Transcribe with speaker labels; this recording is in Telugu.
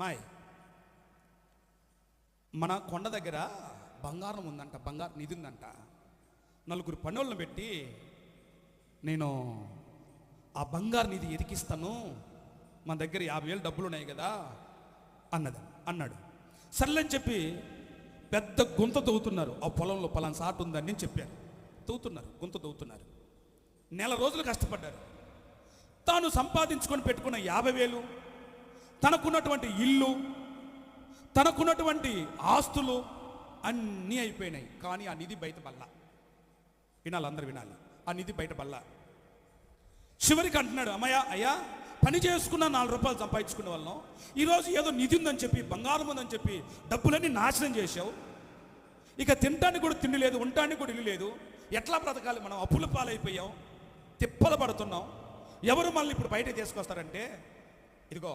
Speaker 1: మాయ్ మన కొండ దగ్గర బంగారం ఉందంట, బంగారు నిధి ఉందంట. నలుగురు పనులను పెట్టి నేను ఆ బంగారు నిధి ఎరికిస్తాను, మన దగ్గర 50,000 డబ్బులు ఉన్నాయి కదా అన్నాడు. సర్లేని చెప్పి పెద్ద గుంత తవ్వుతున్నారు. ఆ పొలంలో పలానా సాటు ఉందని నేను చెప్పాను. గుంత తవ్వుతున్నారు. నెల రోజులు కష్టపడ్డారు. తాను సంపాదించుకొని పెట్టుకున్న 50,000, తనకున్నటువంటి ఇల్లు, తనకున్నటువంటి ఆస్తులు అన్నీ అయిపోయినాయి. కానీ ఆ నిధి బయట బల్లా. వినాలి, అందరు వినాలి. ఆ నిధి బయట బల్లా. చివరికి అంటున్నాడు, అయ్యా పని చేసుకున్న 4 రూపాయలు సంపాదించుకునే వాళ్ళం, ఈరోజు ఏదో నిధి ఉందని చెప్పి, బంగారం ఉందని చెప్పి డబ్బులన్నీ నాశనం చేసావు. ఇక తినటానికి కూడా తిండి లేదు, ఉండటానికి కూడా ఇల్లు లేదు. ఎట్లా బ్రతకాలి? మనం అప్పుల పాలైపోయాం, తిప్పలు పడుతున్నాం. ఎవరు మళ్ళీ ఇప్పుడు బయట తీసుకొస్తారంటే, ఇదిగో